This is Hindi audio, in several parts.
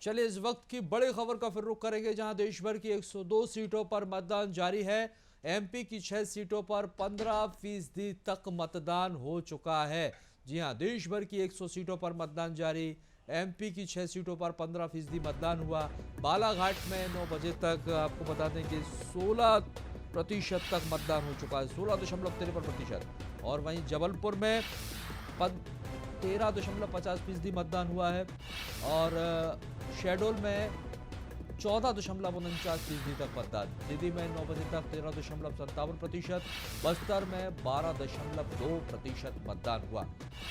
चलिए इस वक्त की बड़ी खबर का फिर रुख करेंगे, जहां देश भर की 102 सीटों पर मतदान जारी है। एमपी की 6 सीटों पर 15% तक मतदान हो चुका है। जी हां, देश भर की 100 सीटों पर मतदान जारी। एमपी की 6 सीटों पर 15% मतदान हुआ। बालाघाट में 9 बजे तक आपको बता दें कि 16% तक मतदान हो चुका है, 16.53%। और वहीं जबलपुर में 13.50% मतदान हुआ है। और शहडोल में 14.49% तक मतदान। सीधी में 9 बजे तक 13.57%। बस्तर में 12.2% मतदान हुआ।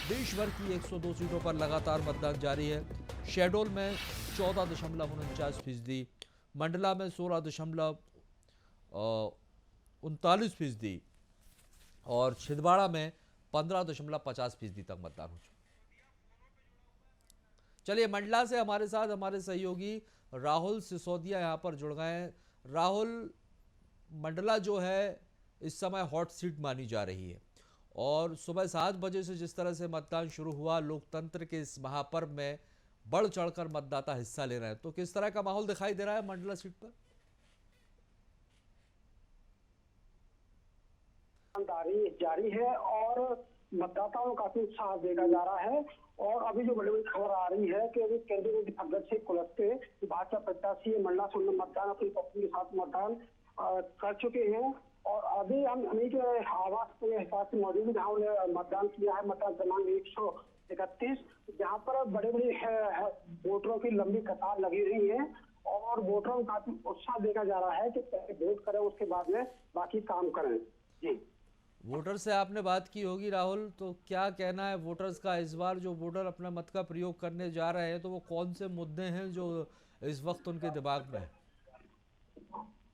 देश भर की 102 सीटों पर लगातार मतदान जारी है। शहडोल में 14.49%, मंडला में 16.39% और छिंदवाड़ा में 15.50% तक मतदान हो चुका। चलिए मंडला से हमारे साथ हमारे सहयोगी राहुल सिसोदिया यहाँ पर जुड़ गए हैं। राहुल, मंडला जो है इस समय हॉट सीट मानी जा रही है और सुबह 7 बजे से जिस तरह से मतदान शुरू हुआ, लोकतंत्र के इस महापर्व में बढ़ चढ़कर मतदाता हिस्सा ले रहे हैं, तो किस तरह का माहौल दिखाई दे रहा है मंडला सीट पर? जारी है और मतदाताओं का काफी उत्साह देखा जा रहा है। और अभी जो बड़ी बड़ी खबर आ रही है कि अभी केंद्रीय अध्यक्ष से कुलस्ते भाजपा प्रत्याशी मंडला से मतदान अपनी पत्नी के साथ मतदान कर चुके हैं। और अभी हम उन्हीं के आवास के हिसाब से मौजूद हैं, जहाँ उन्हें मतदान किया है। मतदान क्रमांक 131, जहाँ पर बड़े बड़े वोटरों की लंबी कतार लगी हुई है और वोटरों में काफी उत्साह देखा जा रहा है कि पहले वोट करें, उसके बाद में बाकी काम करें। जी, वोटर से आपने बात की होगी राहुल, तो क्या कहना है वोटर्स का? इस बार जो वोटर अपना मत का प्रयोग करने जा रहे हैं, तो वो कौन से मुद्दे हैं जो इस वक्त उनके दिमाग में है?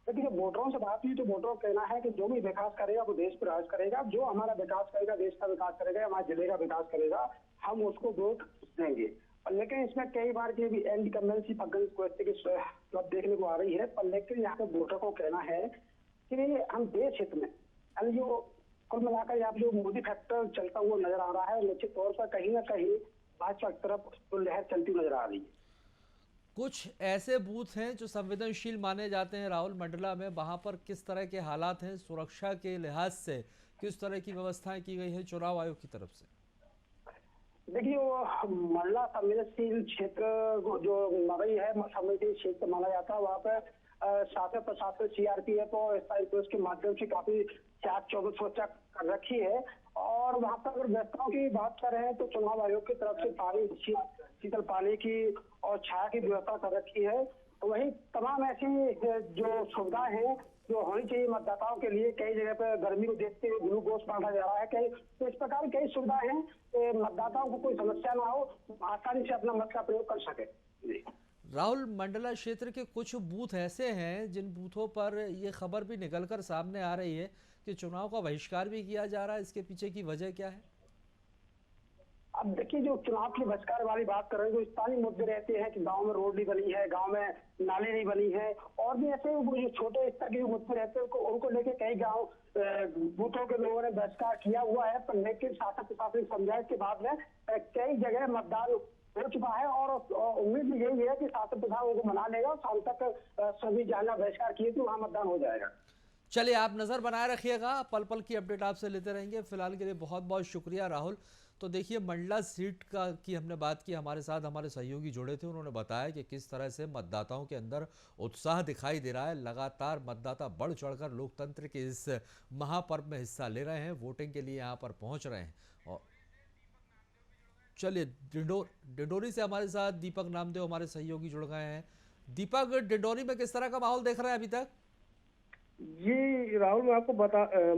देखिए, वोटरों से बात हुई तो वोटरों का कहना है कि जो भी विकास करेगा वो देश पर राज करेगा, जो हमारा विकास करेगा, देश का विकास करेगा, हमारे जिले का विकास करेगा, हम उसको वोट देंगे। लेकिन इसमें कई बार की भी इनकम्बेंसी देखने को आ रही है। पर लेकिन यहाँ पे वोटर को कहना है कि हम देश हित में, जो कुल मिलाकर यहाँ पे जो मोदी फैक्टर चलता हुआ नजर आ रहा है, निश्चित तौर पर कहीं ना कहीं भाजपा की तरफ तो लहर चलती नजर आ रही है। कुछ ऐसे बूथ हैं जो संवेदनशील माने जाते हैं राहुल मंडला में, वहां पर किस तरह के हालात हैं? सुरक्षा के लिहाज से किस तरह की व्यवस्थाएं की गई है चुनाव आयोग की तरफ से? देखिए, वो मंडला संवेदनशील क्षेत्र जो मवई है, संवेदनशील क्षेत्र माना जाता है। वहाँ पे शासन प्रशासन सीआरपीएफ और स्थायी पुलिस के माध्यम से काफी चाक चौबंद सुरक्षा कर रखी है। और वहाँ पर अगर व्यवस्थाओं की बात करें तो चुनाव आयोग की तरफ से पानी, शीतल पानी की और छाया की व्यवस्था कर रखी है। वही तमाम ऐसी जो सुविधाएं हैं जो होनी चाहिए मतदाताओं के लिए, कई जगह पर गर्मी को देखते हुए ग्लूकोज बांटा जा रहा है। कई तो इस प्रकार कई सुविधाएं हैं कि मतदाताओं को कोई समस्या ना हो, आसानी से अपना मत का प्रयोग कर सके। जी राहुल, मंडला क्षेत्र के कुछ बूथ ऐसे हैं जिन बूथों पर यह खबर भी निकलकर सामने आ रही है कि चुनाव का बहिष्कार भी किया जा रहा है। इसके पीछे की वजह क्या है? अब देखिए, जो चुनाव की बहिष्कार वाली बात कर रहे हैं, जो स्थानीय मुद्दे रहते हैं कि गांव में रोड नहीं बनी है, गांव में नाली नहीं बनी है, और भी ऐसे जो छोटे स्तर के मुद्दे रहते हैं उनको लेकर कई गांव बूथों के लोगों ने बहिष्कार किया हुआ है। पर लेकिन शासन प्रशासन समझाइश के बाद में कई जगह मतदान हो चुका है और उम्मीद यही है कि शासन प्रशासन उनको मना लेगा और शाम तक सभी जहाँ बहिष्कार किए थे वहाँ मतदान हो जाएगा। चलिए, आप नज़र बनाए रखिएगा, पल पल की अपडेट आपसे लेते रहेंगे। फिलहाल के लिए बहुत बहुत शुक्रिया राहुल। तो देखिए, मंडला सीट का की हमने बात की, हमारे साथ हमारे सहयोगी जुड़े थे, उन्होंने बताया कि किस तरह से मतदाताओं के अंदर उत्साह दिखाई दे रहा है। लगातार मतदाता बढ़ चढ़कर लोकतंत्र के इस महापर्व में हिस्सा ले रहे हैं, वोटिंग के लिए यहाँ पर पहुँच रहे हैं। और चलिए, डिंडोरी से हमारे साथ दीपक नामदेव हमारे सहयोगी जुड़ गए हैं। दीपक, डिंडोरी में किस तरह का माहौल देख रहे हैं अभी तक? जी राहुल, मैं आपको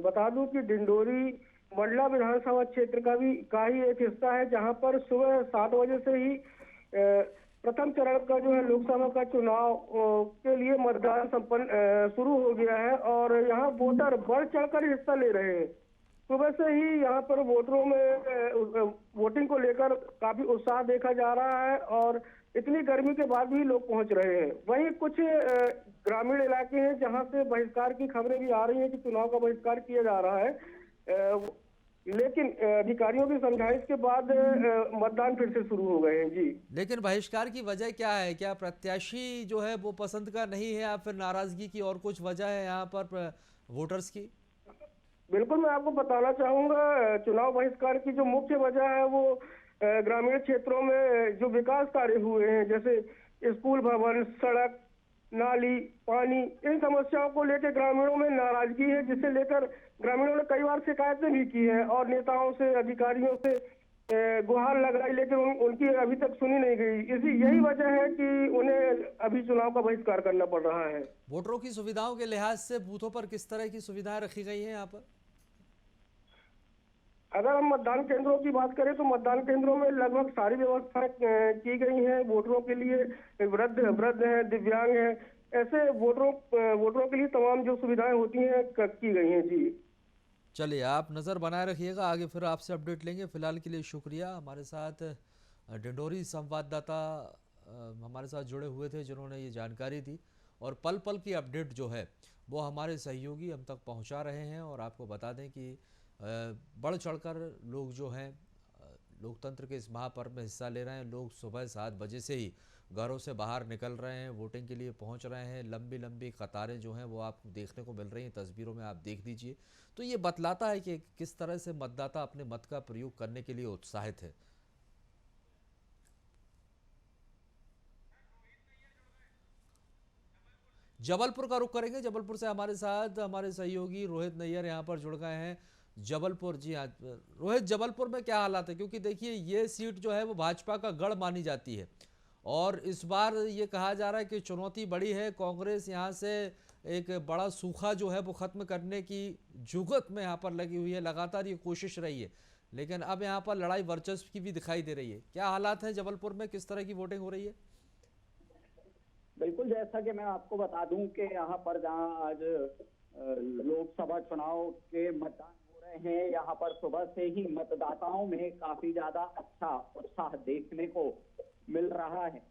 बता दूं कि डिंडोरी मंडला विधानसभा क्षेत्र का ही एक हिस्सा है, जहां पर सुबह 7 बजे से ही प्रथम चरण का जो है लोकसभा का चुनाव के लिए मतदान संपन्न शुरू हो गया है। और यहाँ वोटर बढ़ चढ़कर हिस्सा ले रहे हैं। सुबह से ही यहाँ पर वोटरों में वोटिंग को लेकर काफी उत्साह देखा जा रहा है और इतनी गर्मी के बाद भी लोग पहुंच रहे हैं। वहीं कुछ ग्रामीण इलाके हैं जहां से बहिष्कार की खबरें भी आ रही हैं कि चुनाव का बहिष्कार किया जा रहा है। लेकिन अधिकारियों की समझाइश के बाद मतदान फिर से शुरू हो गए हैं जी। लेकिन बहिष्कार की वजह क्या है? क्या प्रत्याशी जो है वो पसंद का नहीं है, या फिर नाराजगी की और कुछ वजह है यहाँ पर वोटर्स की? बिल्कुल, मैं आपको बताना चाहूंगा, चुनाव बहिष्कार की जो मुख्य वजह है वो ग्रामीण क्षेत्रों में जो विकास कार्य हुए हैं, जैसे स्कूल भवन, सड़क, नाली, पानी, इन समस्याओं को लेकर ग्रामीणों में नाराजगी है, जिसे लेकर ग्रामीणों ने कई बार शिकायतें भी की हैं और नेताओं से, अधिकारियों से गुहार लगाई, लेकिन उनकी अभी तक सुनी नहीं गई। यही वजह है कि उन्हें अभी चुनाव का बहिष्कार करना पड़ रहा है। वोटरों की सुविधाओं के लिहाज से बूथों पर किस तरह की सुविधाएं रखी गई हैं यहाँ पर? अगर हम मतदान केंद्रों की बात करें तो मतदान केंद्रों में लगभग सारी व्यवस्थाएं की गई हैं वोटरों के लिए। वृद्ध हैं, दिव्यांग हैं, ऐसे वोटरों के लिए तमाम जो सुविधाएं होती हैं की गई हैं जी। चलिए, आप नज़र बनाए रखिएगा, आगे फिर आपसे अपडेट लेंगे। फिलहाल के लिए शुक्रिया। हमारे साथ डिंडोरी संवाददाता हमारे साथ जुड़े हुए थे, जिन्होंने ये जानकारी दी, और पल पल की अपडेट जो है वो हमारे सहयोगी हम तक पहुंचा रहे हैं। और आपको बता दें कि बढ़ चढ़कर लोग जो हैं लोकतंत्र के इस महापर्व में हिस्सा ले रहे हैं। लोग सुबह 7 बजे से ही घरों से बाहर निकल रहे हैं, वोटिंग के लिए पहुंच रहे हैं। लंबी लंबी कतारें जो हैं वो आपको देखने को मिल रही हैं, तस्वीरों में आप देख लीजिए। तो ये बतलाता है कि किस तरह से मतदाता अपने मत का प्रयोग करने के लिए उत्साहित है। जबलपुर का रुख करेंगे। जबलपुर से हमारे साथ हमारे सहयोगी रोहित नैयर यहाँ पर जुड़ गए हैं। जबलपुर, जी हाँ रोहित, जबलपुर में क्या हालात है? क्योंकि देखिए ये सीट जो है वो भाजपा का गढ़ मानी जाती है, और इस बार ये कहा जा रहा है कि चुनौती बड़ी है। कांग्रेस यहाँ से एक बड़ा सूखा जो है वो खत्म करने की जुगत में यहाँ पर लगी हुई है, लगातार ये कोशिश रही है, लेकिन अब यहाँ पर लड़ाई वर्चस्व की भी दिखाई दे रही है। क्या हालात है जबलपुर में, किस तरह की वोटिंग हो रही है? बिल्कुल, जैसा कि मैं आपको बता दूं कि यहाँ पर जहाँ आज लोकसभा चुनाव के मतदान हो रहे हैं, यहाँ पर सुबह से ही मतदाताओं में काफी ज्यादा अच्छा उत्साह देखने को मिल रहा है।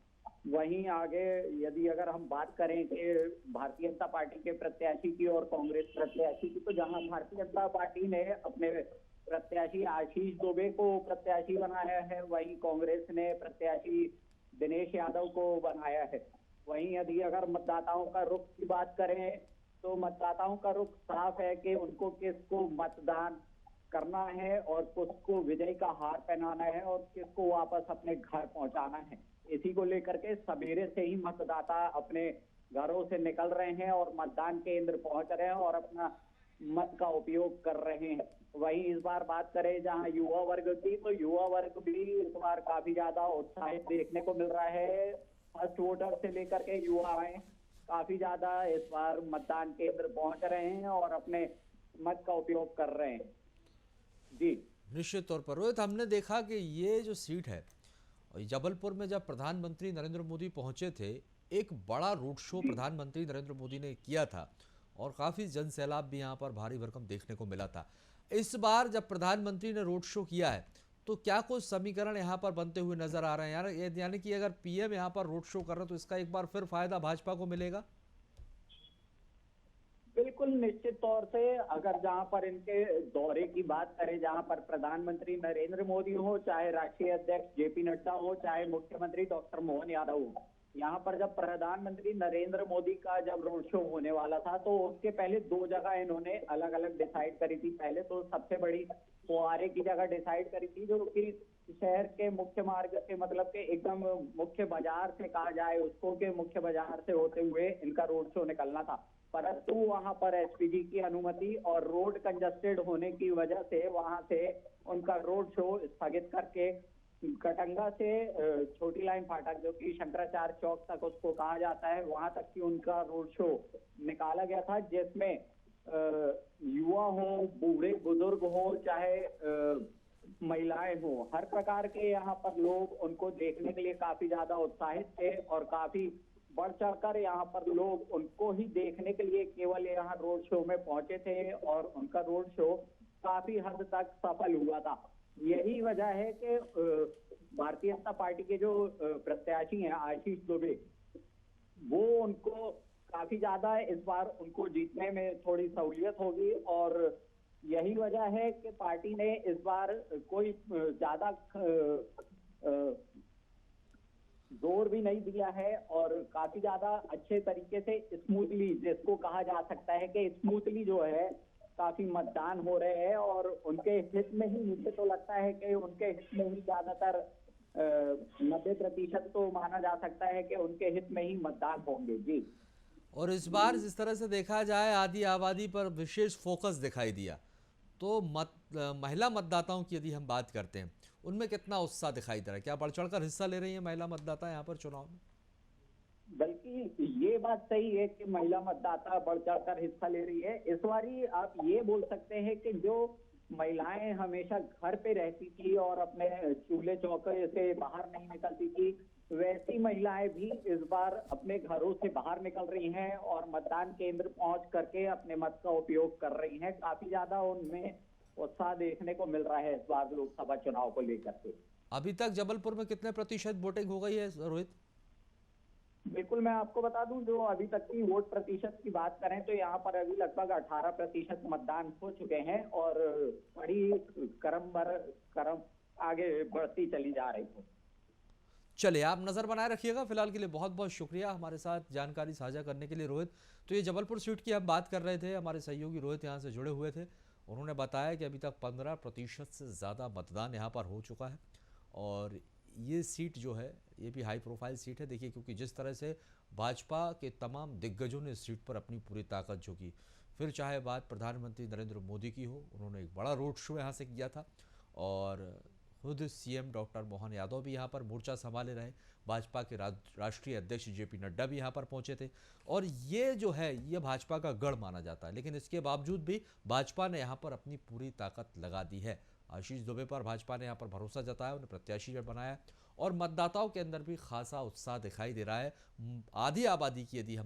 वहीं आगे यदि अगर हम बात करें कि भारतीय जनता पार्टी के प्रत्याशी की और कांग्रेस प्रत्याशी की, तो जहां भारतीय जनता पार्टी ने अपने प्रत्याशी आशीष दुबे को प्रत्याशी बनाया है, वहीं कांग्रेस ने प्रत्याशी दिनेश यादव को बनाया है। वहीं यदि अगर मतदाताओं का रुख की बात करें तो मतदाताओं का रुख साफ है कि उनको किसको मतदान करना है और किसको विजय का हार पहनाना है और किसको वापस अपने घर पहुंचाना है। इसी को लेकर के सवेरे से ही मतदाता अपने घरों से निकल रहे हैं और मतदान केंद्र पहुंच रहे हैं और अपना मत का उपयोग कर रहे हैं। वहीं इस बार बात करें जहां युवा वर्ग की, तो युवा वर्ग भी इस बार काफी ज्यादा उत्साहित देखने को मिल रहा है। फर्स्ट वोटर से लेकर के युवाएं काफी ज्यादा इस बार मतदान केंद्र पहुंच रहे हैं और अपने मत का उपयोग कर रहे हैं। जी निश्चित तौर पर रोहित, हमने देखा कि ये जो सीट है जबलपुर में, जब प्रधानमंत्री नरेंद्र मोदी पहुंचे थे, एक बड़ा रोड शो प्रधानमंत्री नरेंद्र मोदी ने किया था और काफी जन सैलाब भी यहाँ पर भारी भरकम देखने को मिला था। इस बार जब प्रधानमंत्री ने रोड शो किया है तो क्या कुछ समीकरण यहाँ पर बनते हुए नजर आ रहे हैं यार? यानी कि अगर पीएम यहाँ पर रोड शो कर रहे हैं तो इसका एक बार फिर फायदा भाजपा को मिलेगा? बिल्कुल, निश्चित तौर से अगर जहां पर इनके दौरे की बात करें, जहां पर प्रधानमंत्री नरेंद्र मोदी हो, चाहे राष्ट्रीय अध्यक्ष जेपी नड्डा हो, चाहे मुख्यमंत्री डॉक्टर मोहन यादव हो, यहाँ पर जब प्रधानमंत्री नरेंद्र मोदी का जब रोड शो होने वाला था तो उसके पहले 2 जगह इन्होंने अलग अलग डिसाइड करी थी। पहले तो सबसे बड़ी फुहारे की जगह डिसाइड करी थी, जो कि शहर के मुख्य मार्ग से, मतलब के एकदम मुख्य बाजार से कहा जाए उसको, के मुख्य बाजार से होते हुए इनका रोड शो निकलना था। परंतु वहां पर एसपीजी की अनुमति और रोड कंजस्टेड होने की वजह से वहां से उनका रोड शो स्थगित करके कटंगा से छोटी लाइन फाटक, जो कि शंकराचार्य चौक तक उसको कहा जाता है, वहां तक की उनका रोड शो निकाला गया था, जिसमें युवा हो, बूढ़े बुजुर्ग हो, चाहे महिलाएं हो, हर प्रकार के यहाँ पर लोग उनको देखने के लिए काफी ज्यादा उत्साहित थे और काफी बढ़ चढ़कर यहाँ पर लोग उनको ही देखने के लिए केवल यहाँ रोड शो में पहुंचे थे और उनका रोड शो काफी हद तक सफल हुआ था। यही वजह है कि भारतीय जनता पार्टी के जो प्रत्याशी हैं आशीष दुबे, वो उनको काफी ज्यादा इस बार उनको जीतने में थोड़ी सहूलियत होगी और यही वजह है कि पार्टी ने इस बार कोई ज्यादा जोर भी नहीं दिया है और काफी ज्यादा अच्छे तरीके से स्मूथली, जिसको कहा जा सकता है कि स्मूथली जो है काफी मतदान हो रहे हैं और उनके हित में ही, मुझे तो लगता है कि उनके हित में ही ज्यादातर 90% तो माना जा सकता है कि उनके हित में ही मतदान होंगे। जी। और इस बार जिस तरह से देखा जाए आधी आबादी पर विशेष फोकस दिखाई दिया, तो महिला मतदाताओं की यदि हम बात करते हैं, उनमें कितना उत्साह दिखाई दे रहा है? क्या बढ़ चढ़कर हिस्सा ले रही है महिला मतदाता यहाँ पर चुनाव में? बल्कि ये बात सही है कि महिला मतदाता बढ़ चढ़कर हिस्सा ले रही है। इस बारी आप ये बोल सकते हैं कि जो महिलाएं हमेशा घर पे रहती थी और अपने चूल्हे चौके से बाहर नहीं निकलती थी, वैसी महिलाएं भी इस बार अपने घरों से बाहर निकल रही हैं और मतदान केंद्र पहुंच करके अपने मत का उपयोग कर रही हैं। काफी ज्यादा उनमें उत्साह देखने को मिल रहा है इस बार लोकसभा चुनाव को लेकर के। अभी तक जबलपुर में कितने प्रतिशत वोटिंग हो गई है रोहित? बिल्कुल, मैं आपको बता दूं, जो अभी तक की वोट प्रतिशत की बात करें तो यहाँ पर अभी लगभग 18% मतदान हो चुके हैं और बड़ी क्रम आगे बढ़ती चली जा रही है। चलिए, आप नज़र बनाए रखिएगा। फिलहाल के लिए बहुत बहुत शुक्रिया हमारे साथ जानकारी साझा करने के लिए रोहित। तो ये जबलपुर सीट की हम बात कर रहे थे, हमारे सहयोगी रोहित यहाँ से जुड़े हुए थे। उन्होंने बताया कि अभी तक 15% से ज़्यादा मतदान यहाँ पर हो चुका है और ये सीट जो है ये भी हाई प्रोफाइल सीट है। देखिए, क्योंकि जिस तरह से भाजपा के तमाम दिग्गजों ने इस सीट पर अपनी पूरी ताकत झोंकी, फिर चाहे बात प्रधानमंत्री नरेंद्र मोदी की हो, उन्होंने एक बड़ा रोड शो यहाँ से किया था और खुद सीएम डॉक्टर मोहन यादव भी यहाँ पर मोर्चा संभाले रहे। भाजपा के राष्ट्रीय अध्यक्ष जेपी नड्डा भी यहाँ पर पहुँचे थे और ये जो है ये भाजपा का गढ़ माना जाता है, लेकिन इसके बावजूद भी भाजपा ने यहाँ पर अपनी पूरी ताकत लगा दी है। आशीष दुबे पर भाजपा ने यहाँ पर भरोसा जताया, उन्हें प्रत्याशी बनाया और मतदाताओं के अंदर भी खासा उत्साह दिखाई दे रहा है। आधी आबादी की यदि हम